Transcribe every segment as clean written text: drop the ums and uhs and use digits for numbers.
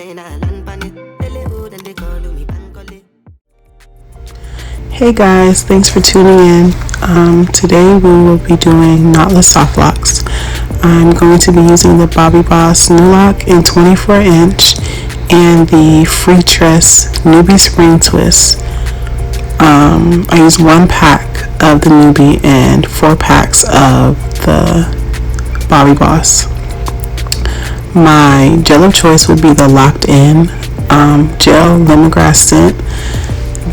Hey guys, thanks for tuning in. Today we will be doing knotless soft locks. I'm going to be using the Bobbi Boss Nu Loc in 24 inch and the Freetress Nubi spring twist. I use 1 pack of the nubi and 4 packs of the Bobbi Boss. My gel of choice would be the Locd gel lemongrass scent.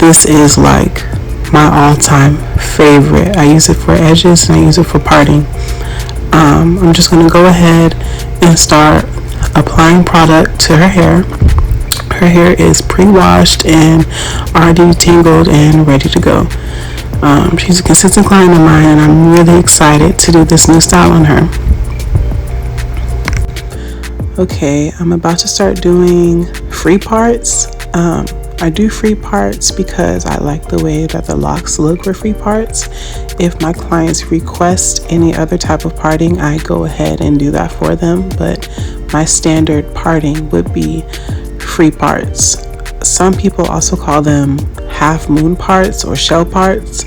This is like my all-time favorite. I use it for edges and I use it for parting. I'm just going to go ahead and start applying product to her hair. Her hair is pre-washed and already tangled and ready to go. She's a consistent client of mine and I'm really excited to do this new style on her. Okay, I'm about to start doing free parts. I do free parts because I like the way that the locks look with free parts. If my clients request any other type of parting, I go ahead and do that for them, but my standard parting would be free parts. Some people also call them half moon parts or shell parts.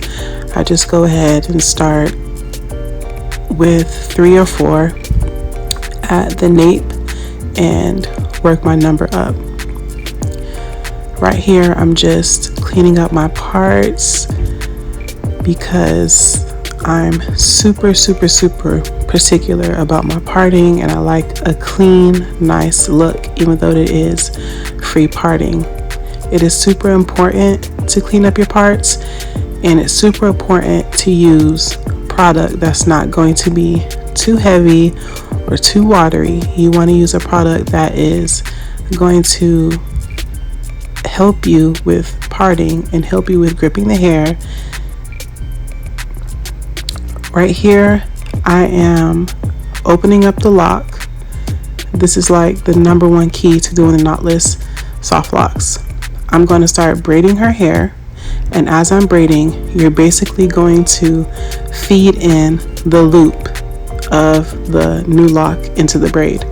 I just go ahead and start with 3 or 4 at the nape and work my number up. Right here, I'm just cleaning up my parts because I'm super particular about my parting, and I like a clean, nice look, even though it is free parting. It is super important to clean up your parts, and it's super important to use product that's not going to be too heavy or too watery. You want to use a product that is going to help you with parting and help you with gripping the hair. Right here, I am opening up the lock. This is like the #1 key to doing the knotless soft locks. I'm going to start braiding her hair, and as I'm braiding, you're basically going to feed in the loop of the Nu Loc into the braid.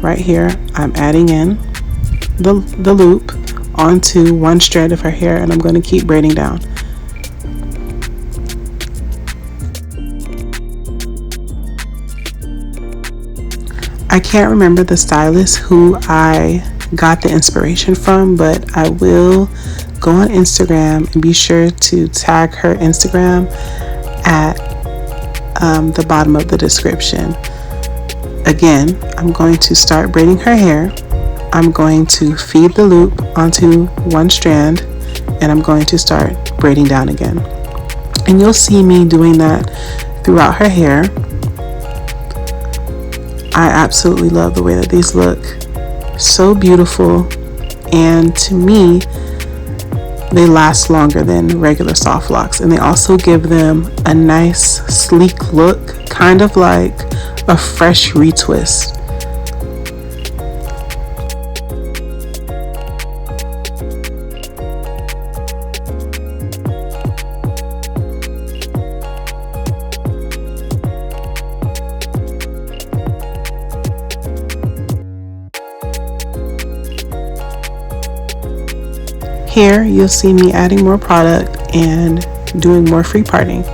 Right here, I'm adding in the loop onto 1 strand of her hair, and I'm going to keep braiding down. I can't remember the stylist who I got the inspiration from, but I will go on Instagram and be sure to tag her Instagram at the bottom of the description. Again, I'm going to start braiding her hair. I'm going to feed the loop onto 1 strand, and I'm going to start braiding down again. And you'll see me doing that throughout her hair. I absolutely love the way that these look. So beautiful, and to me, they last longer than regular soft locks, and they also give them a nice sleek look, kind of like a fresh retwist. Here, you'll see me adding more product and doing more free parting.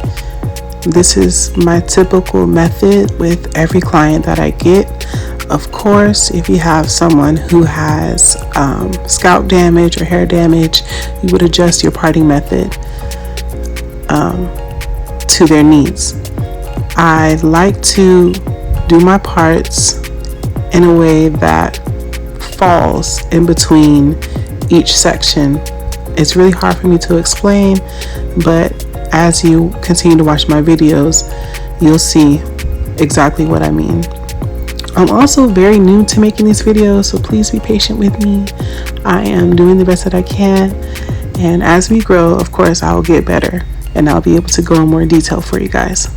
This is my typical method with every client that I get. Of course, if you have someone who has scalp damage or hair damage, you would adjust your parting method to their needs. I like to do my parts in a way that falls in between each section. It's really hard for me to explain, but as you continue to watch my videos, you'll see exactly what I mean. I'm also very new to making these videos, so please be patient with me. I am doing the best that I can, and as we grow, of course, I'll get better and I'll be able to go in more detail for you guys.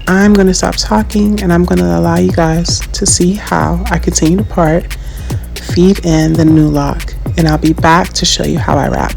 I'm going to stop talking and I'm going to allow you guys to see how I continue to part, feed in the Nu Loc, and I'll be back to show you how I wrap.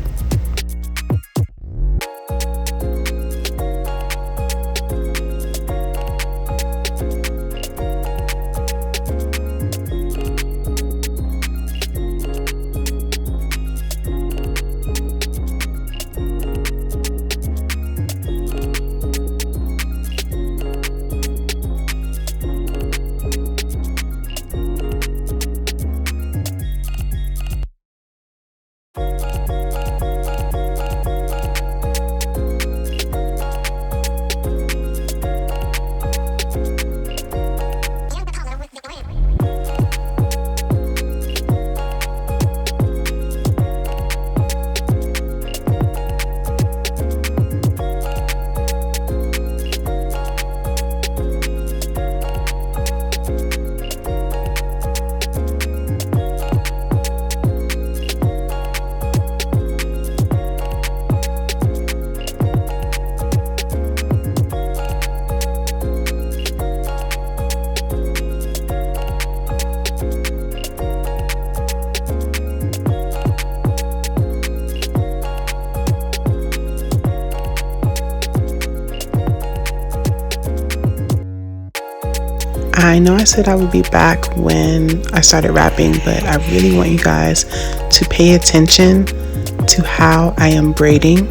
I know I said I would be back when I started wrapping, but I really want you guys to pay attention to how I am braiding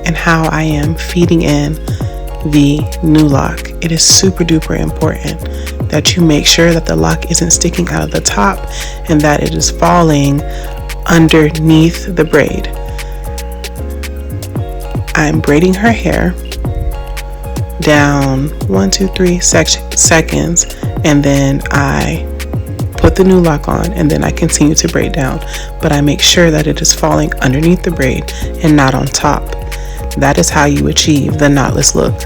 and how I am feeding in the Nu Loc. It is super duper important that you make sure that the lock isn't sticking out of the top and that it is falling underneath the braid. I'm braiding her hair down 1, 2, 3 seconds, and then I put the Nu Loc on, and then I continue to braid down, but I make sure that it is falling underneath the braid and not on top. That is how you achieve the knotless look.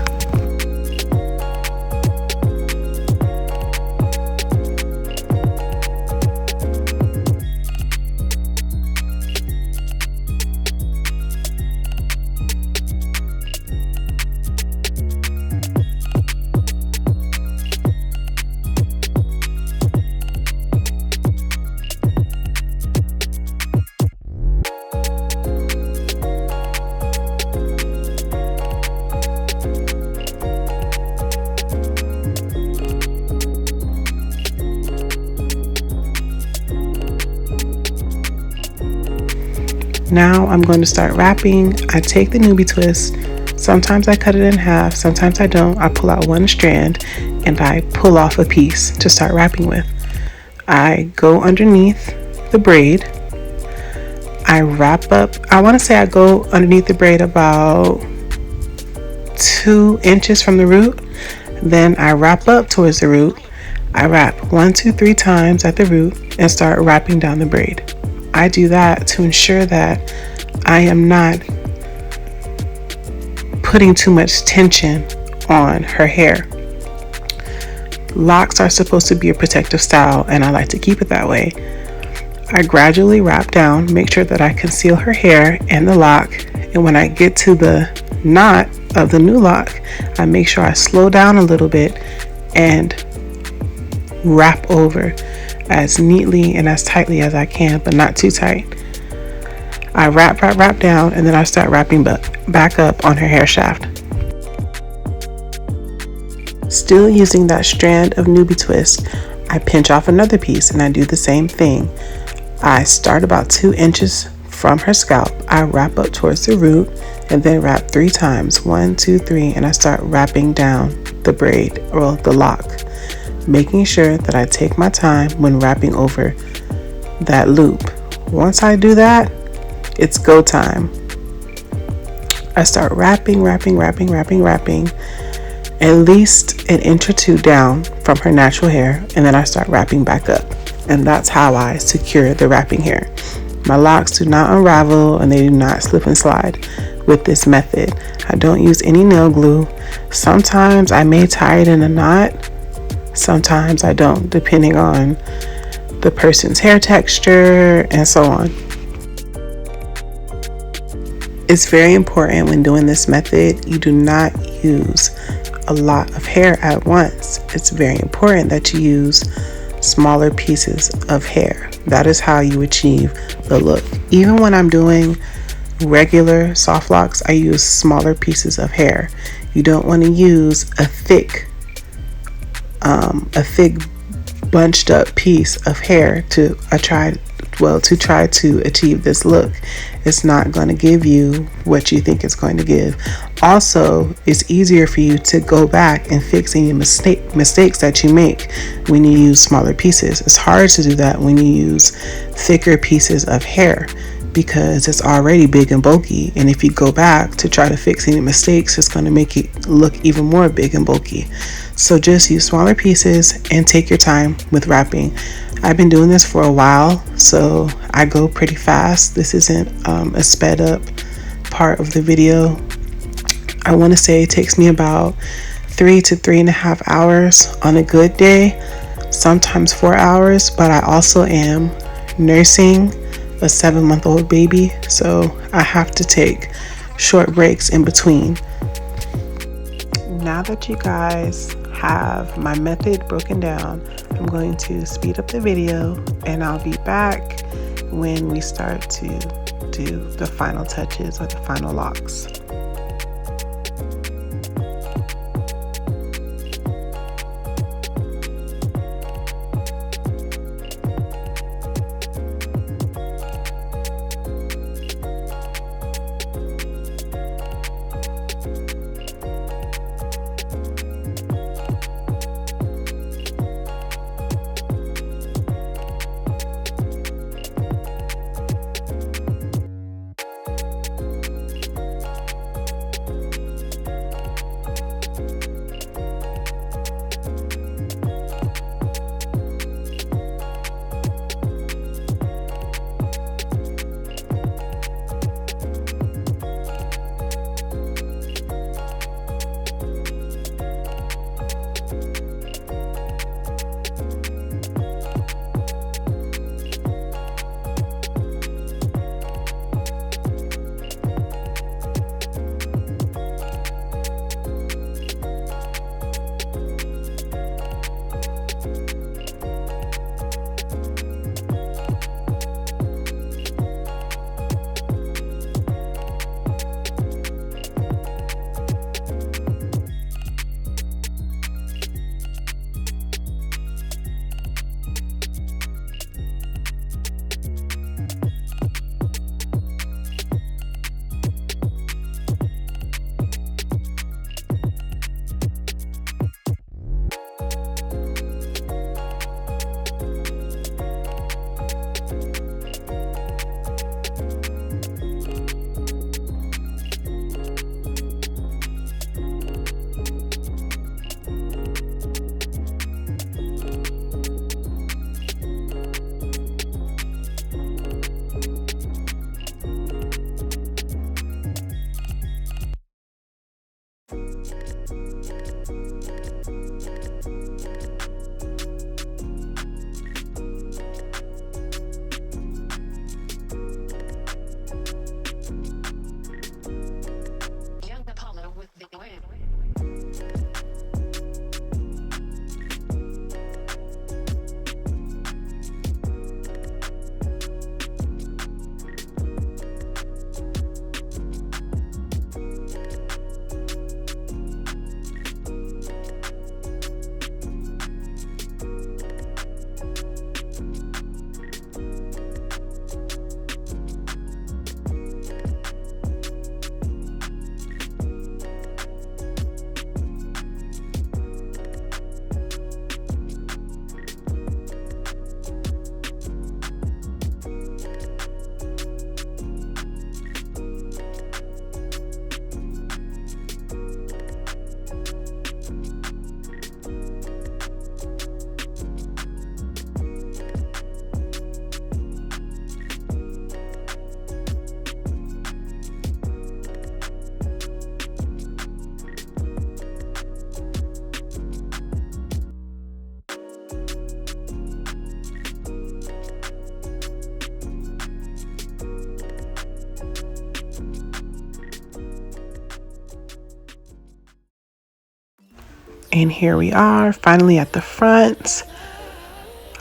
Now I'm going to start wrapping. I take the nubi twist. Sometimes I cut it in half, sometimes I don't. I pull out one strand and I pull off a piece to start wrapping with. I go underneath the braid. I wrap up. I want to say I go underneath the braid about 2 inches from the root. Then I wrap up towards the root. I wrap 1, 2, 3 times at the root and start wrapping down the braid. I do that to ensure that I am not putting too much tension on her hair. Locks are supposed to be a protective style, and I like to keep it that way. I gradually wrap down, make sure that I conceal her hair and the lock, and when I get to the knot of the Nu Loc, I make sure I slow down a little bit and wrap over as neatly and as tightly as I can, but not too tight. I wrap down, and then I start wrapping back up on her hair shaft. Still using that strand of nubi twist, I pinch off another piece and I do the same thing. I start about 2 inches from her scalp. I wrap up towards the root and then wrap 3 times, 1, 2, 3, and I start wrapping down the braid or the lock, making sure that I take my time when wrapping over that loop. Once I do that, it's go time. I start wrapping at least an inch or 2 down from her natural hair, and then I start wrapping back up, and that's how I secure the wrapping hair. My locks do not unravel and they do not slip and slide with this method. I don't use any nail glue. Sometimes I may tie it in a knot, sometimes I don't, depending on the person's hair texture and so on. It's very important when doing this method, you do not use a lot of hair at once. It's very important that you use smaller pieces of hair. That is how you achieve the look. Even when I'm doing regular soft locks, I use smaller pieces of hair. You don't want to use a thick bunched up piece of hair to try to achieve this look. It's not going to give you what you think it's going to give. Also, it's easier for you to go back and fix any mistakes that you make when you use smaller pieces. It's hard to do that when you use thicker pieces of hair because it's already big and bulky, and if you go back to try to fix any mistakes, it's going to make it look even more big and bulky. So just use smaller pieces and take your time with wrapping. I've been doing this for a while, so I go pretty fast. This isn't a sped up part of the video. I want to say it takes me about 3 to 3.5 hours on a good day, sometimes 4 hours, but I also am nursing a 7-month-old baby, so I have to take short breaks in between. Now that you guys have my method broken down, I'm going to speed up the video and I'll be back when we start to do the final touches or the final locks. And here we are, finally at the front.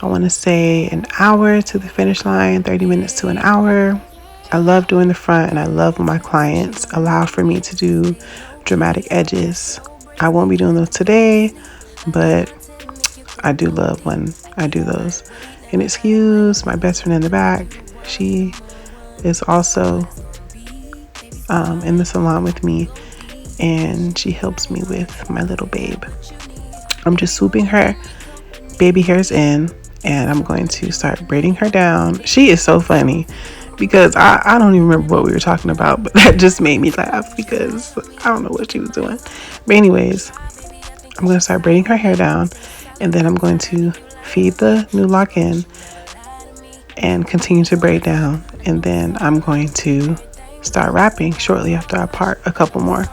I want to say an hour to the finish line, 30 minutes to an hour. I love doing the front, and I love when my clients allow for me to do dramatic edges. I won't be doing those today, but I do love when I do those. And excuse my best friend in the back. She is also in the salon with me, and she helps me with my little babe. I'm just swooping her baby hairs in, and I'm going to start braiding her down. She is so funny because I don't even remember what we were talking about, but that just made me laugh because I don't know what she was doing. But anyways, I'm going to start braiding her hair down, and then I'm going to feed the Nu Loc in and continue to braid down, and then I'm going to start wrapping shortly after I part a couple more.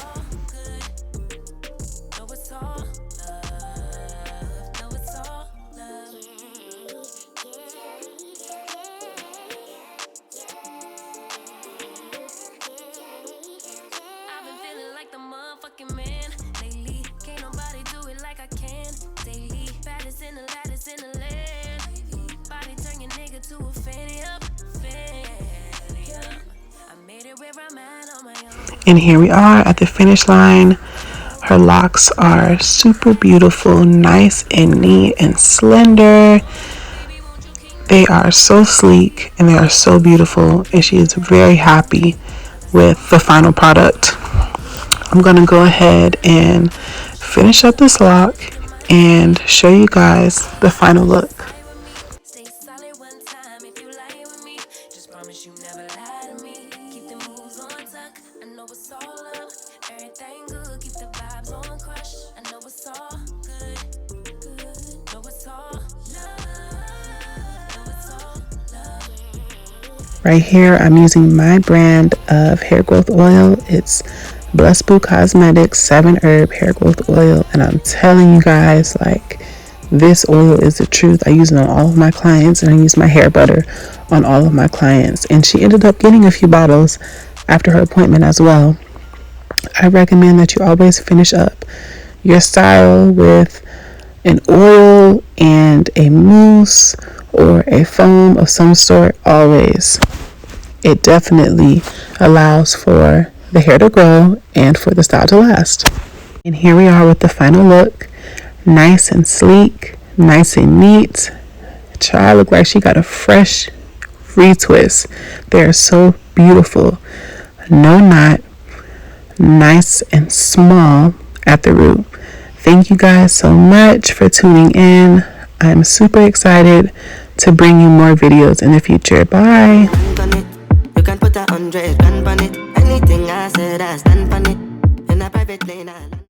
And here we are at the finish line. Her locks are super beautiful, nice and neat and slender. They are so sleek and they are so beautiful, and she is very happy with the final product. I'm going to go ahead and finish up this lock and show you guys the final look. Right here, I'm using my brand of hair growth oil. It's Blessed Boo Cosmetics 7 Herb Hair Growth Oil. And I'm telling you guys, like, this oil is the truth. I use it on all of my clients, and I use my hair butter on all of my clients. And she ended up getting a few bottles after her appointment as well. I recommend that you always finish up your style with an oil and a mousse or a foam of some sort always. It definitely allows for the hair to grow and for the style to last. And here we are with the final look. Nice and sleek, nice and neat. Child look like she got a fresh retwist. They're so beautiful. No knot, nice and small at the root. Thank you guys so much for tuning in. I'm super excited to bring you more videos in the future. Bye. You can put 100 gun on it. Anything I said, I stand on it. In a private lane,